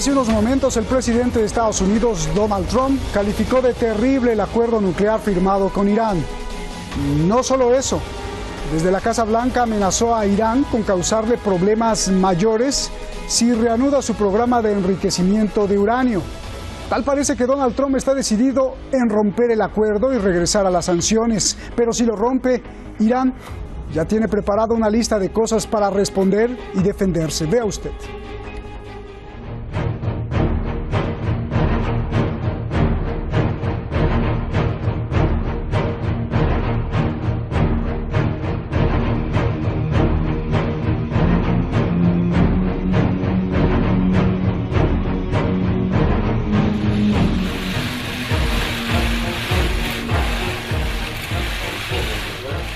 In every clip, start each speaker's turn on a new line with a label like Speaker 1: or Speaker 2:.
Speaker 1: Hace unos momentos el presidente de Estados Unidos, Donald Trump, calificó de terrible el acuerdo nuclear firmado con Irán. No solo eso, desde la Casa Blanca amenazó a Irán con causarle problemas mayores si reanuda su programa de enriquecimiento de uranio. Tal parece que Donald Trump está decidido en romper el acuerdo y regresar a las sanciones, pero si lo rompe, Irán ya tiene preparada una lista de cosas para responder y defenderse. Vea usted.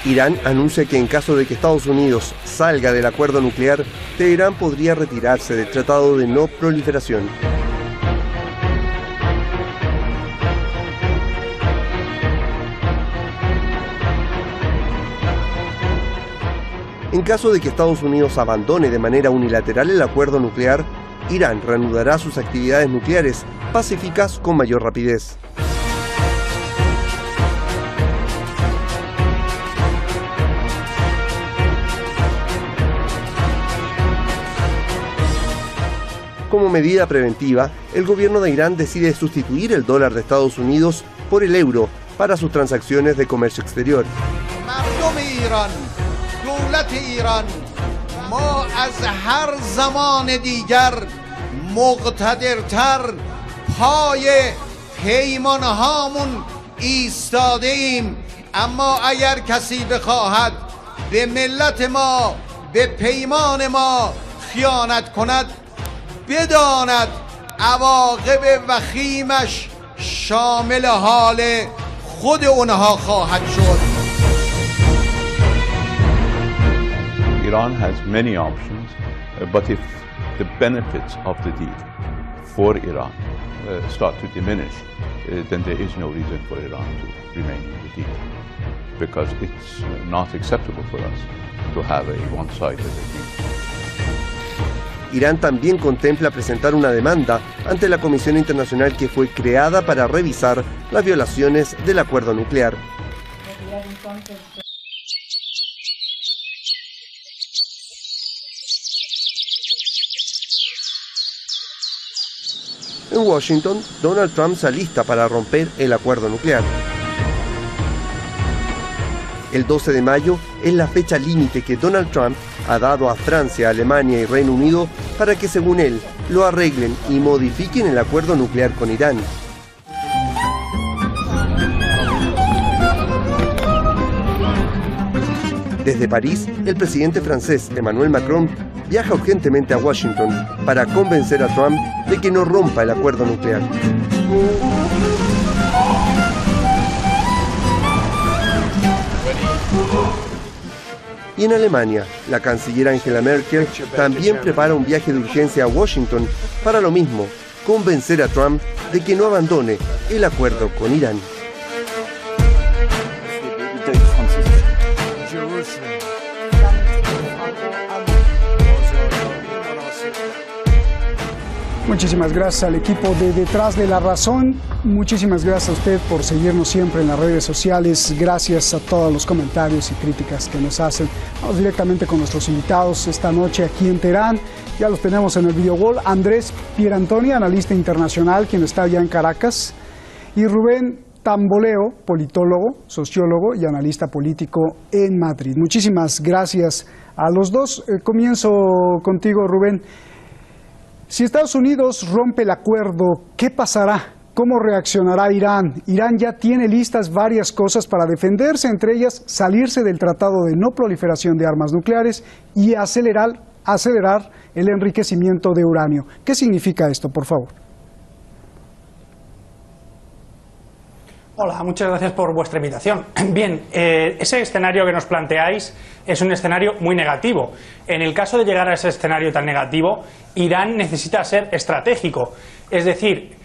Speaker 2: Irán anuncia que en caso de que Estados Unidos salga del acuerdo nuclear, Teherán podría retirarse del Tratado de No Proliferación. En caso de que Estados Unidos abandone de manera unilateral el acuerdo nuclear, Irán reanudará sus actividades nucleares pacíficas con mayor rapidez. Como medida preventiva, el gobierno de Irán decide sustituir el dólar de Estados Unidos por el euro para sus transacciones de comercio exterior.
Speaker 3: بداند عواقب وخیمش شامل حال خود اونها خواهد شد.
Speaker 4: Iran has many options, but if the benefits of the deal for Iran start to diminish, then there is no reason for Iran to remain in the deal, because it's not acceptable for us to have a one-sided deal.
Speaker 2: Irán también contempla presentar una demanda ante la Comisión Internacional que fue creada para revisar las violaciones del acuerdo nuclear. En Washington, Donald Trump se alista para romper el acuerdo nuclear. El 12 de mayo es la fecha límite que Donald Trump ha dado a Francia, Alemania y Reino Unido para que, según él, lo arreglen y modifiquen el acuerdo nuclear con Irán. Desde París, el presidente francés Emmanuel Macron viaja urgentemente a Washington para convencer a Trump de que no rompa el acuerdo nuclear. Y en Alemania, la canciller Angela Merkel también prepara un viaje de urgencia a Washington para lo mismo, convencer a Trump de que no abandone el acuerdo con Irán.
Speaker 1: Muchísimas gracias al equipo de Detrás de la Razón. Muchísimas gracias a usted por seguirnos siempre en las redes sociales. Gracias a todos los comentarios y críticas que nos hacen. Vamos directamente con nuestros invitados esta noche aquí en Teherán. Ya los tenemos en el video wall. Andrés Pierantoni, analista internacional, quien está allá en Caracas. Y Rubén Tamboleo, politólogo, sociólogo y analista político en Madrid. Muchísimas gracias a los dos. Comienzo contigo, Rubén. Si Estados Unidos rompe el acuerdo, ¿qué pasará? ¿Cómo reaccionará Irán? Irán ya tiene listas varias cosas para defenderse, entre ellas salirse del Tratado de No Proliferación de Armas Nucleares y acelerar el enriquecimiento de uranio. ¿Qué significa esto, por favor?
Speaker 5: Hola, muchas gracias por vuestra invitación. Bien, ese escenario que nos planteáis es un escenario muy negativo. En el caso de llegar a ese escenario tan negativo, Irán necesita ser estratégico. Es decir,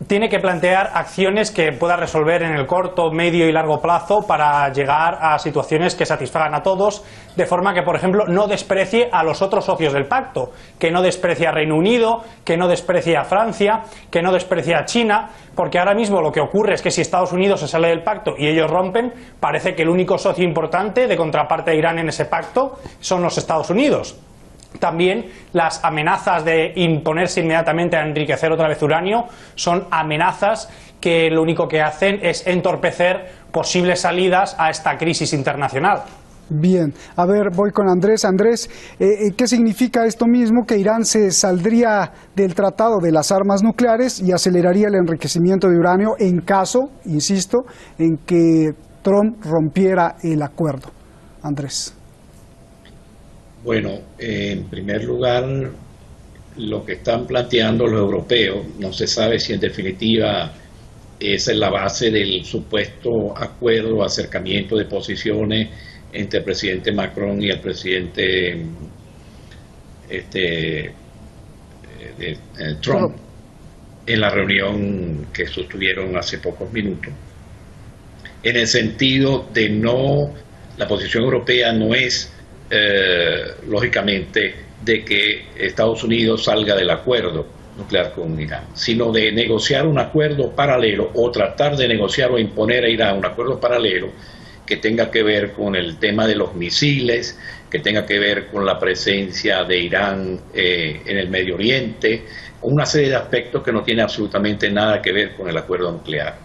Speaker 5: tiene que plantear acciones que pueda resolver en el corto, medio y largo plazo para llegar a situaciones que satisfagan a todos, de forma que, por ejemplo, no desprecie a los otros socios del pacto, que no desprecie a Reino Unido, que no desprecie a Francia, que no desprecie a China, porque ahora mismo lo que ocurre es que si Estados Unidos se sale del pacto y ellos rompen, parece que el único socio importante de contraparte de Irán en ese pacto son los Estados Unidos. También las amenazas de imponerse inmediatamente a enriquecer otra vez uranio son amenazas que lo único que hacen es entorpecer posibles salidas a esta crisis internacional.
Speaker 1: Bien, a ver, voy con Andrés. Andrés, ¿qué significa esto mismo? Que Irán se saldría del Tratado de las Armas Nucleares y aceleraría el enriquecimiento de uranio en caso, insisto, en que Trump rompiera el acuerdo. Andrés.
Speaker 6: Bueno, en primer lugar, lo que están planteando los europeos, no se sabe si en definitiva esa es la base del supuesto acuerdo o acercamiento de posiciones entre el presidente Macron y el presidente Trump en la reunión que sostuvieron hace pocos minutos, en el sentido de la posición europea no es lógicamente de que Estados Unidos salga del acuerdo nuclear con Irán, sino de negociar un acuerdo paralelo o tratar de negociar o imponer a Irán un acuerdo paralelo que tenga que ver con el tema de los misiles, que tenga que ver con la presencia de Irán en el Medio Oriente, una serie de aspectos que no tienen absolutamente nada que ver con el acuerdo nuclear.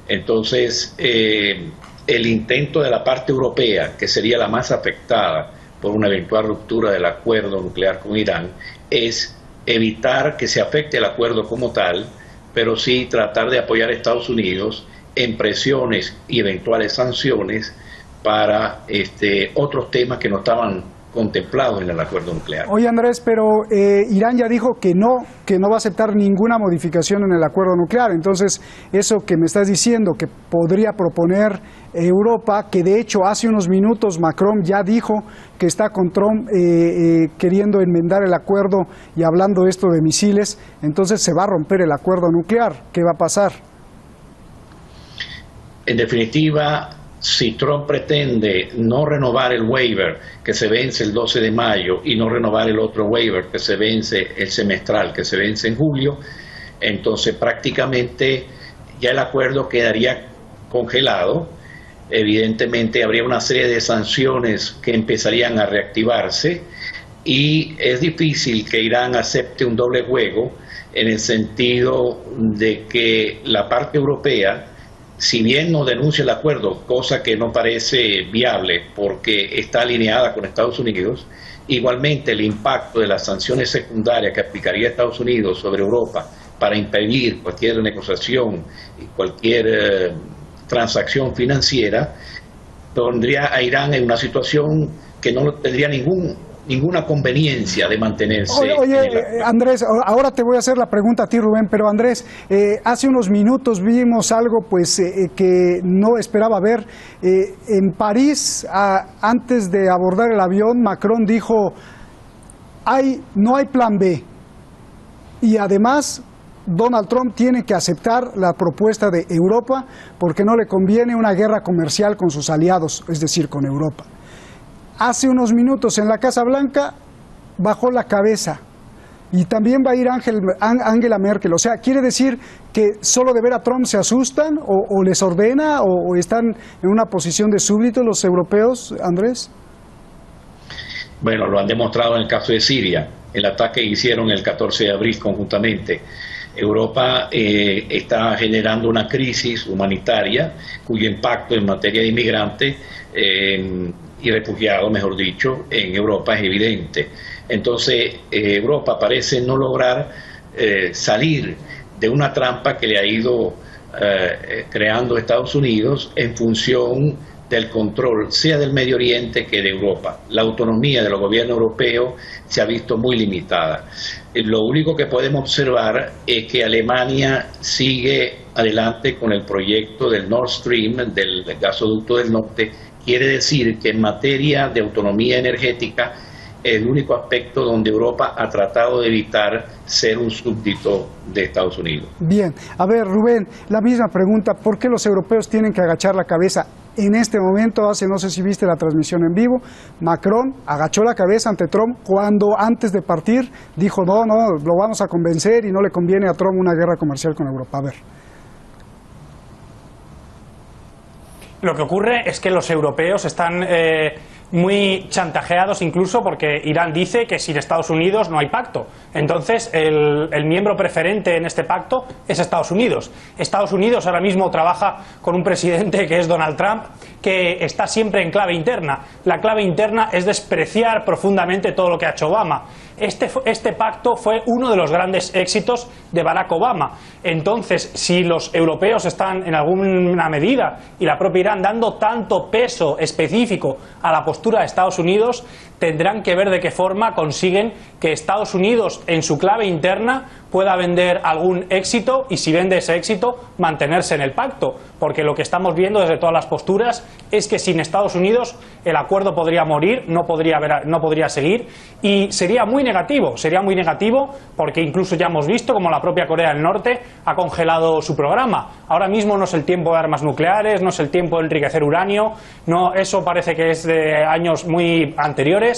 Speaker 6: Entonces, el intento de la parte europea, que sería la más afectada por una eventual ruptura del acuerdo nuclear con Irán, es evitar que se afecte el acuerdo como tal, pero sí tratar de apoyar a Estados Unidos en presiones y eventuales sanciones para otros temas que no estaban contemplados en el acuerdo nuclear.
Speaker 1: Oye, Andrés, pero Irán ya dijo que no va a aceptar ninguna modificación en el acuerdo nuclear. Entonces, eso que me estás diciendo, que podría proponer Europa, que de hecho hace unos minutos Macron ya dijo que está con Trump queriendo enmendar el acuerdo y hablando esto de misiles, entonces se va a romper el acuerdo nuclear. ¿Qué va a pasar?
Speaker 6: En definitiva, si Trump pretende no renovar el waiver que se vence el 12 de mayo y no renovar el otro waiver que se vence el semestral, que se vence en julio, entonces prácticamente ya el acuerdo quedaría congelado. Evidentemente habría una serie de sanciones que empezarían a reactivarse y es difícil que Irán acepte un doble juego en el sentido de que la parte europea, si bien no denuncia el acuerdo, cosa que no parece viable porque está alineada con Estados Unidos, igualmente el impacto de las sanciones secundarias que aplicaría Estados Unidos sobre Europa para impedir cualquier negociación y cualquier transacción financiera, pondría a Irán en una situación que no tendría ninguna conveniencia de mantenerse.
Speaker 1: Oye, Andrés, ahora te voy a hacer la pregunta a ti, Rubén, pero Andrés, hace unos minutos vimos algo pues que no esperaba ver. En París, antes de abordar el avión, Macron dijo, no hay plan B. Y además, Donald Trump tiene que aceptar la propuesta de Europa porque no le conviene una guerra comercial con sus aliados, es decir, con Europa. Hace unos minutos en la Casa Blanca bajó la cabeza y también va a ir Angela Merkel. O sea, ¿quiere decir que solo de ver a Trump se asustan o les ordena o están en una posición de súbdito los europeos, Andrés?
Speaker 6: Bueno, lo han demostrado en el caso de Siria, el ataque que hicieron el 14 de abril conjuntamente. Europa está generando una crisis humanitaria cuyo impacto en materia de inmigrantes y refugiados, mejor dicho, en Europa es evidente. Entonces, Europa parece no lograr salir de una trampa que le ha ido creando Estados Unidos en función del control, sea del Medio Oriente que de Europa. La autonomía de los gobiernos europeos se ha visto muy limitada. Lo único que podemos observar es que Alemania sigue adelante con el proyecto del Nord Stream, del gasoducto del norte. Quiere decir que en materia de autonomía energética el único aspecto donde Europa ha tratado de evitar ser un súbdito de Estados Unidos.
Speaker 1: Bien, a ver, Rubén, la misma pregunta, ¿por qué los europeos tienen que agachar la cabeza? En este momento, no sé si viste la transmisión en vivo, Macron agachó la cabeza ante Trump cuando antes de partir dijo, no, lo vamos a convencer y no le conviene a Trump una guerra comercial con Europa. A ver.
Speaker 5: Lo que ocurre es que los europeos están muy chantajeados incluso porque Irán dice que sin Estados Unidos no hay pacto. Entonces el miembro preferente en este pacto es Estados Unidos. Estados Unidos ahora mismo trabaja con un presidente que es Donald Trump, que está siempre en clave interna. La clave interna es despreciar profundamente todo lo que ha hecho Obama. Este pacto fue uno de los grandes éxitos de Barack Obama. Entonces, si los europeos están en alguna medida y la propia Irán dando tanto peso específico a la postura de Estados Unidos, tendrán que ver de qué forma consiguen que Estados Unidos en su clave interna pueda vender algún éxito y, si vende ese éxito, mantenerse en el pacto, porque lo que estamos viendo desde todas las posturas es que sin Estados Unidos el acuerdo podría morir, no podría seguir, y sería muy negativo porque incluso ya hemos visto como la propia Corea del Norte ha congelado su programa. Ahora mismo no es el tiempo de armas nucleares, no es el tiempo de enriquecer uranio, no, eso parece que es de años muy anteriores,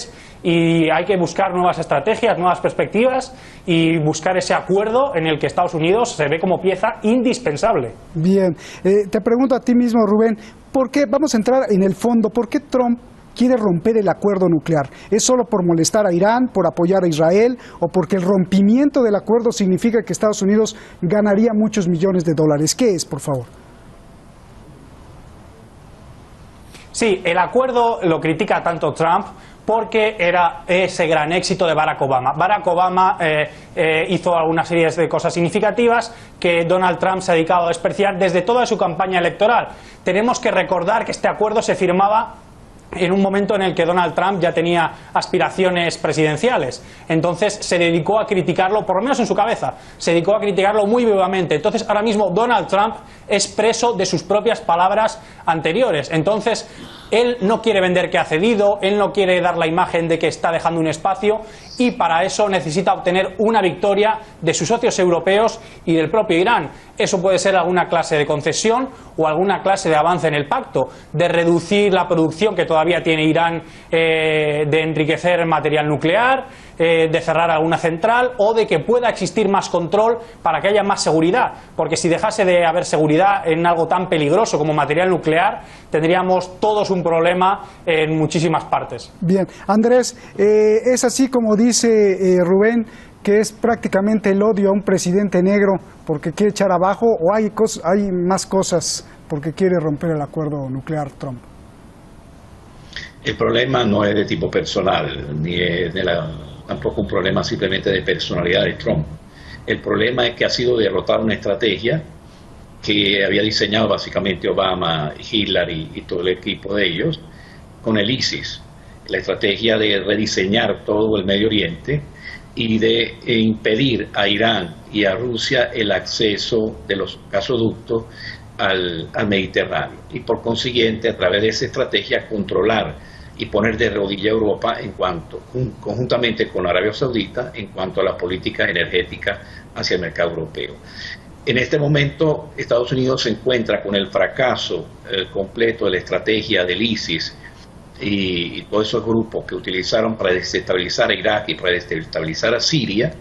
Speaker 5: y hay que buscar nuevas estrategias, nuevas perspectivas y buscar ese acuerdo en el que Estados Unidos se ve como pieza indispensable.
Speaker 1: Bien, te pregunto a ti mismo, Rubén, ¿por qué, vamos a entrar en el fondo, por qué Trump quiere romper el acuerdo nuclear? ¿Es solo por molestar a Irán, por apoyar a Israel, o porque el rompimiento del acuerdo significa que Estados Unidos ganaría muchos millones de dólares? ¿Qué es, por favor?
Speaker 5: Sí, el acuerdo lo critica tanto Trump porque era ese gran éxito de Barack Obama. Barack Obama hizo alguna serie de cosas significativas que Donald Trump se ha dedicado a despreciar desde toda su campaña electoral. Tenemos que recordar que este acuerdo se firmaba en un momento en el que Donald Trump ya tenía aspiraciones presidenciales. Entonces se dedicó a criticarlo, por lo menos en su cabeza, se dedicó a criticarlo muy vivamente. Entonces ahora mismo Donald Trump es preso de sus propias palabras anteriores. Entonces él no quiere vender que ha cedido, él no quiere dar la imagen de que está dejando un espacio, y para eso necesita obtener una victoria de sus socios europeos y del propio Irán. Eso puede ser alguna clase de concesión o alguna clase de avance en el pacto, de reducir la producción que todavía tiene Irán, de enriquecer material nuclear, de cerrar alguna central, o de que pueda existir más control para que haya más seguridad, porque si dejase de haber seguridad en algo tan peligroso como material nuclear, tendríamos todos un problema en muchísimas partes.
Speaker 1: Bien, Andrés, es así como dice Rubén, que es prácticamente el odio a un presidente negro porque quiere echar abajo, o hay más cosas porque quiere romper el acuerdo nuclear Trump.
Speaker 6: El problema no es de tipo personal, ni es tampoco un problema simplemente de personalidad de Trump. El problema es que ha sido derrotar una estrategia que había diseñado básicamente Obama, Hillary y todo el equipo de ellos con el ISIS. La estrategia de rediseñar todo el Medio Oriente y de impedir a Irán y a Rusia el acceso de los gasoductos al Mediterráneo, y por consiguiente a través de esa estrategia controlar y poner de rodilla a Europa conjuntamente con Arabia Saudita en cuanto a la política energética hacia el mercado europeo. En este momento Estados Unidos se encuentra con el fracaso completo de la estrategia del ISIS y todos esos grupos que utilizaron para desestabilizar a Irak y para desestabilizar a Siria,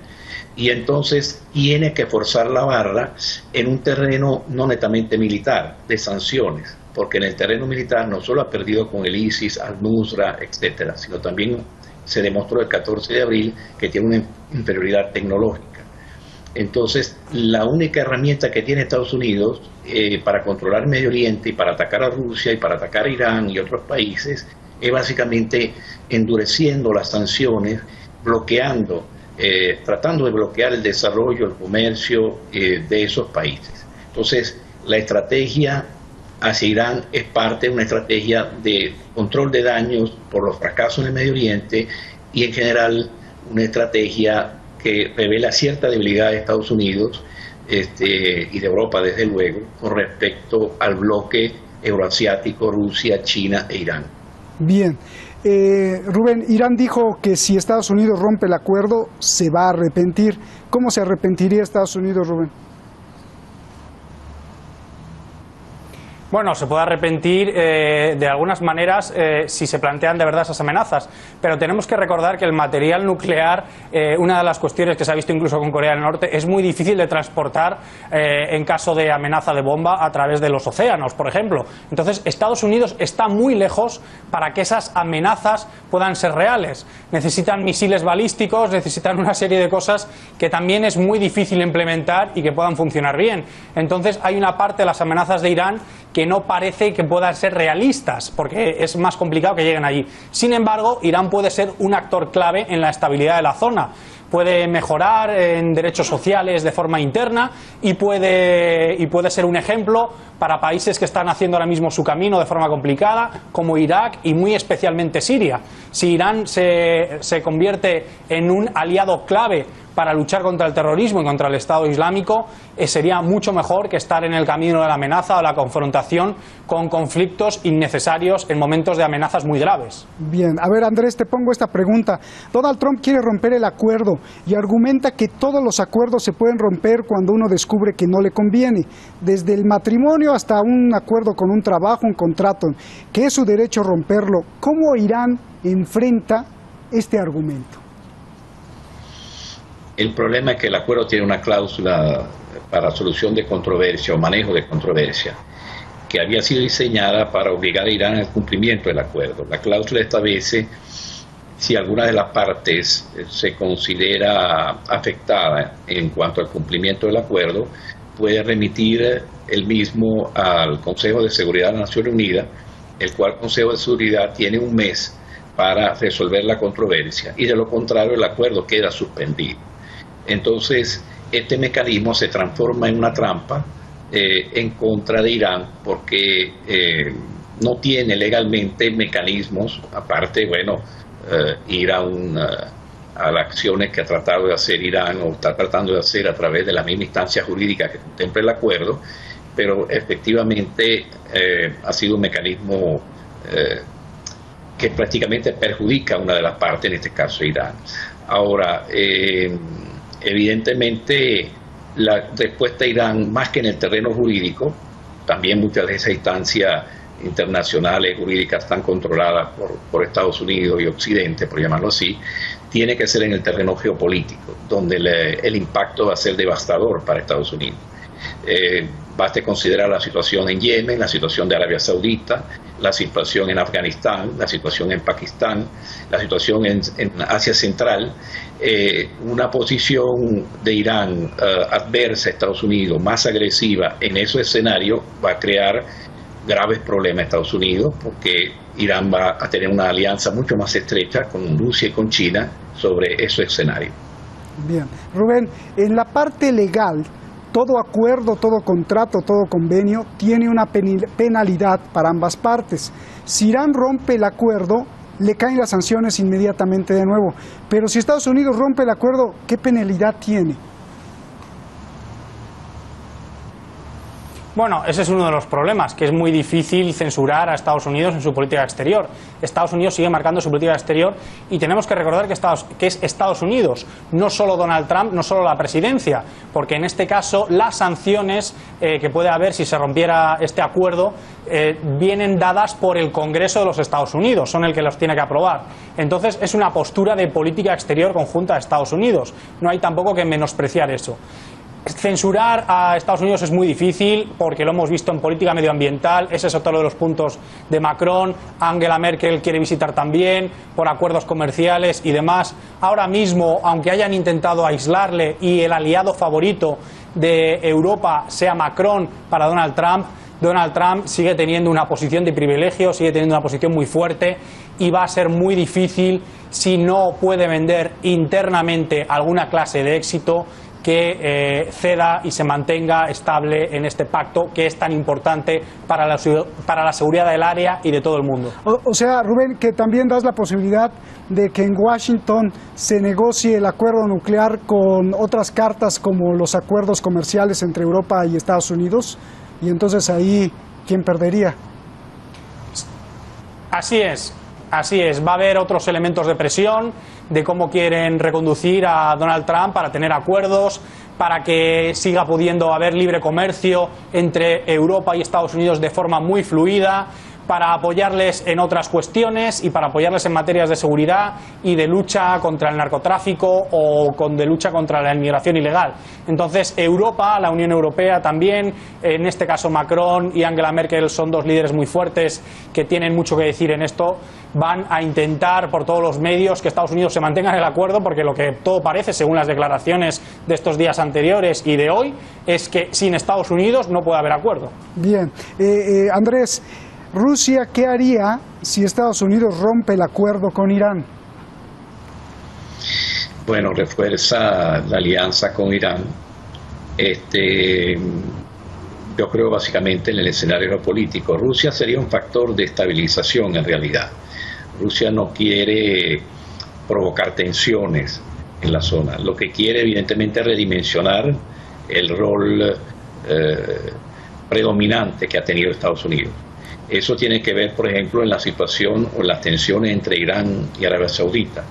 Speaker 6: y entonces tiene que forzar la barra en un terreno no netamente militar, de sanciones, porque en el terreno militar no solo ha perdido con el ISIS, al-Nusra, etcétera, sino también se demostró el 14 de abril que tiene una inferioridad tecnológica. Entonces, la única herramienta que tiene Estados Unidos para controlar el Medio Oriente y para atacar a Rusia y para atacar a Irán y otros países es básicamente endureciendo las sanciones, bloqueando, tratando de bloquear el desarrollo, el comercio de esos países. Entonces, la estrategia hacia Irán es parte de una estrategia de control de daños por los fracasos en el Medio Oriente y en general una estrategia que revela cierta debilidad de Estados Unidos y de Europa desde luego con respecto al bloque euroasiático, Rusia, China e Irán.
Speaker 1: Bien, Rubén, Irán dijo que si Estados Unidos rompe el acuerdo, se va a arrepentir. ¿Cómo se arrepentiría Estados Unidos, Rubén?
Speaker 5: Bueno, se puede arrepentir de algunas maneras si se plantean de verdad esas amenazas, pero tenemos que recordar que el material nuclear, una de las cuestiones que se ha visto incluso con Corea del Norte, es muy difícil de transportar en caso de amenaza de bomba a través de los océanos, por ejemplo. Entonces, Estados Unidos está muy lejos para que esas amenazas puedan ser reales. Necesitan misiles balísticos, necesitan una serie de cosas que también es muy difícil implementar y que puedan funcionar bien. Entonces, hay una parte de las amenazas de Irán que no parece que puedan ser realistas, porque es más complicado que lleguen allí. Sin embargo, Irán puede ser un actor clave en la estabilidad de la zona. Puede mejorar en derechos sociales de forma interna y puede ser un ejemplo para países que están haciendo ahora mismo su camino de forma complicada, como Irak y muy especialmente Siria. Si Irán se convierte en un aliado clave para luchar contra el terrorismo y contra el Estado Islámico, sería mucho mejor que estar en el camino de la amenaza o la confrontación con conflictos innecesarios en momentos de amenazas muy graves.
Speaker 1: Bien, a ver, Andrés, te pongo esta pregunta. Donald Trump quiere romper el acuerdo y argumenta que todos los acuerdos se pueden romper cuando uno descubre que no le conviene, desde el matrimonio hasta un acuerdo con un trabajo, un contrato, que es su derecho romperlo. ¿Cómo Irán enfrenta este argumento?
Speaker 6: El problema es que el acuerdo tiene una cláusula para solución de controversia o manejo de controversia que había sido diseñada para obligar a Irán al cumplimiento del acuerdo. La cláusula establece si alguna de las partes se considera afectada en cuanto al cumplimiento del acuerdo, puede remitir el mismo al Consejo de Seguridad de las Naciones Unidas, el cual Consejo de Seguridad tiene un mes para resolver la controversia, y de lo contrario el acuerdo queda suspendido. Entonces, este mecanismo se transforma en una trampa en contra de Irán, porque no tiene legalmente mecanismos, aparte, ir a las acciones que ha tratado de hacer Irán o está tratando de hacer a través de la misma instancia jurídica que contempla el acuerdo, pero efectivamente ha sido un mecanismo que prácticamente perjudica a una de las partes, en este caso Irán. Ahora, evidentemente la respuesta a Irán, más que en el terreno jurídico, también muchas de esas instancias internacionales jurídicas están controladas por Estados Unidos y Occidente, por llamarlo así, tiene que ser en el terreno geopolítico, donde el impacto va a ser devastador para Estados Unidos. Baste considerar la situación en Yemen, la situación de Arabia Saudita, la situación en Afganistán, la situación en Pakistán, la situación en Asia Central. Una posición de Irán adversa a Estados Unidos, más agresiva en esos escenarios, va a crear graves problemas a Estados Unidos, porque Irán va a tener una alianza mucho más estrecha con Rusia y con China sobre esos escenarios.
Speaker 1: Bien, Rubén, en la parte legal, todo acuerdo, todo contrato, todo convenio tiene una penalidad para ambas partes. Si Irán rompe el acuerdo, le caen las sanciones inmediatamente de nuevo. Pero si Estados Unidos rompe el acuerdo, ¿qué penalidad tiene?
Speaker 5: Bueno, ese es uno de los problemas, que es muy difícil censurar a Estados Unidos en su política exterior. Estados Unidos sigue marcando su política exterior y tenemos que recordar que es Estados Unidos, no solo Donald Trump, no solo la presidencia, porque en este caso las sanciones que puede haber si se rompiera este acuerdo vienen dadas por el Congreso de los Estados Unidos, son el que los tiene que aprobar. Entonces es una postura de política exterior conjunta de Estados Unidos, no hay tampoco que menospreciar eso. Censurar a Estados Unidos es muy difícil porque lo hemos visto en política medioambiental, ese es otro de los puntos de Macron. Angela Merkel quiere visitar también por acuerdos comerciales y demás. Ahora mismo, aunque hayan intentado aislarle y el aliado favorito de Europa sea Macron para Donald Trump sigue teniendo una posición de privilegio, sigue teniendo una posición muy fuerte y va a ser muy difícil, si no puede vender internamente alguna clase de éxito, que ceda y se mantenga estable en este pacto que es tan importante para la seguridad del área y de todo el mundo.
Speaker 1: O sea, Rubén, que también das la posibilidad de que en Washington se negocie el acuerdo nuclear con otras cartas como los acuerdos comerciales entre Europa y Estados Unidos, y entonces ahí, ¿quién perdería?
Speaker 5: Así es. Así es, va a haber otros elementos de presión de cómo quieren reconducir a Donald Trump para tener acuerdos, para que siga pudiendo haber libre comercio entre Europa y Estados Unidos de forma muy fluida, para apoyarles en otras cuestiones y para apoyarles en materias de seguridad y de lucha contra el narcotráfico o de lucha contra la inmigración ilegal. Entonces Europa, la Unión Europea también, en este caso Macron y Angela Merkel son dos líderes muy fuertes que tienen mucho que decir en esto, van a intentar por todos los medios que Estados Unidos se mantenga en el acuerdo, porque lo que todo parece, según las declaraciones de estos días anteriores y de hoy, es que sin Estados Unidos no puede haber acuerdo.
Speaker 1: Bien, Andrés, Rusia, ¿qué haría si Estados Unidos rompe el acuerdo con Irán?
Speaker 6: Bueno, refuerza la alianza con Irán. Yo creo básicamente en el escenario político. Rusia sería un factor de estabilización en realidad. Rusia no quiere provocar tensiones en la zona. Lo que quiere evidentemente es redimensionar el rol predominante que ha tenido Estados Unidos. Eso tiene que ver, por ejemplo, en la situación o las tensiones entre Irán y Arabia Saudita.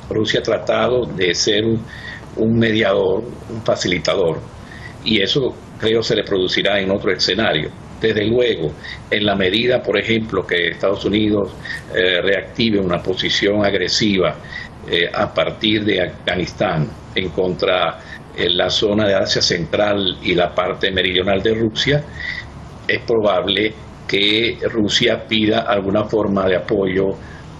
Speaker 6: Rusia ha tratado de ser un mediador, un facilitador, y eso creo se le producirá en otro escenario. Desde luego, en la medida, por ejemplo, que Estados Unidos reactive una posición agresiva a partir de Afganistán en contra la zona de Asia Central y la parte meridional de Rusia, es probable que Rusia pida alguna forma de apoyo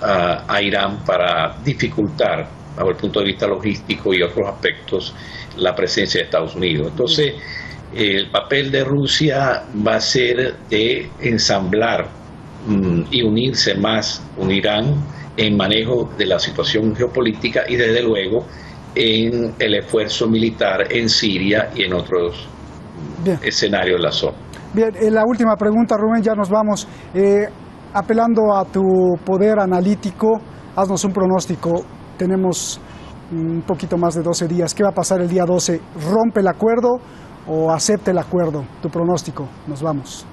Speaker 6: a Irán para dificultar, bajo el punto de vista logístico y otros aspectos, la presencia de Estados Unidos. Entonces, el papel de Rusia va a ser de ensamblar y unirse más con Irán en manejo de la situación geopolítica y, desde luego, en el esfuerzo militar en Siria y en otros escenarios de la zona.
Speaker 1: Bien, la última pregunta, Rubén, ya nos vamos. Apelando a tu poder analítico, haznos un pronóstico. Tenemos un poquito más de 12 días. ¿Qué va a pasar el día 12? ¿Rompe el acuerdo o acepta el acuerdo? Tu pronóstico. Nos vamos.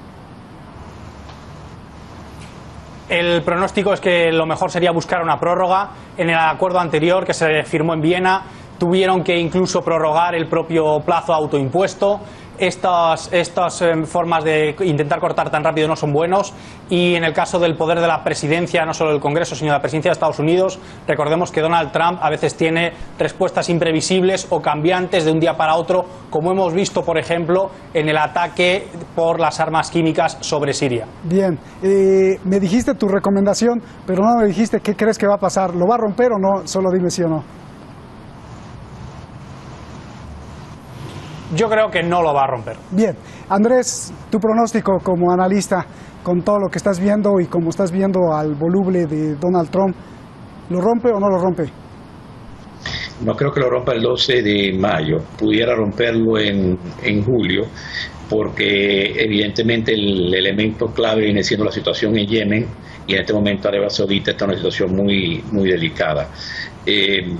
Speaker 5: El pronóstico es que lo mejor sería buscar una prórroga. En el acuerdo anterior que se firmó en Viena tuvieron que incluso prorrogar el propio plazo autoimpuesto. Estas formas de intentar cortar tan rápido no son buenos, y en el caso del poder de la presidencia, no solo del Congreso, sino de la presidencia de Estados Unidos, recordemos que Donald Trump a veces tiene respuestas imprevisibles o cambiantes de un día para otro, como hemos visto, por ejemplo, en el ataque por las armas químicas sobre Siria.
Speaker 1: Bien, me dijiste tu recomendación, pero no me dijiste qué crees que va a pasar. ¿Lo va a romper o no? Solo dime sí o no.
Speaker 5: Yo creo que no lo va a romper.
Speaker 1: Bien, Andrés, tu pronóstico como analista, con todo lo que estás viendo y como estás viendo al voluble de Donald Trump, ¿lo rompe o no lo rompe?
Speaker 6: No creo que lo rompa el 12 de mayo, pudiera romperlo en julio, porque evidentemente el elemento clave viene siendo la situación en Yemen, y en este momento Arabia Saudita está en una situación muy delicada.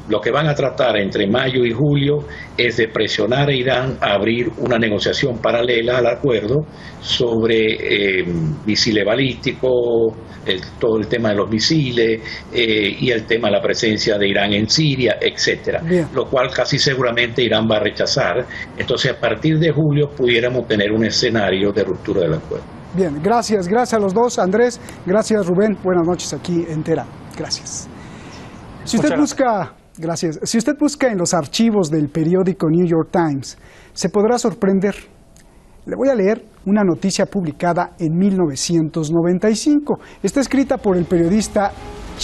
Speaker 6: Lo que van a tratar entre mayo y julio es de presionar a Irán a abrir una negociación paralela al acuerdo sobre misiles balísticos, todo el tema de los misiles y el tema de la presencia de Irán en Siria, etcétera, lo cual casi seguramente Irán va a rechazar. Entonces, a partir de julio pudiéramos tener un escenario de ruptura del acuerdo.
Speaker 1: Bien, gracias a los dos, Andrés, gracias Rubén, buenas noches aquí en Teherán. Gracias. Si usted busca en los archivos del periódico New York Times, se podrá sorprender. Le voy a leer una noticia publicada en 1995. Está escrita por el periodista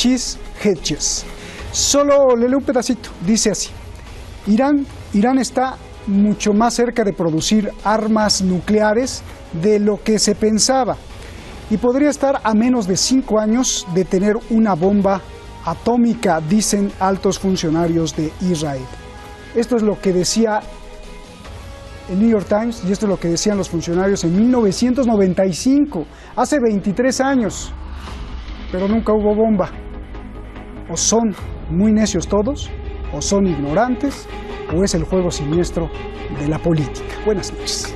Speaker 1: Chris Hedges. Solo le leo un pedacito. Dice así: Irán está mucho más cerca de producir armas nucleares de lo que se pensaba, y podría estar a menos de 5 años de tener una bomba atómica, dicen altos funcionarios de Israel. Esto es lo que decía el New York Times y esto es lo que decían los funcionarios en 1995, hace 23 años, pero nunca hubo bomba. O son muy necios todos, o son ignorantes, o es el juego siniestro de la política. Buenas noches.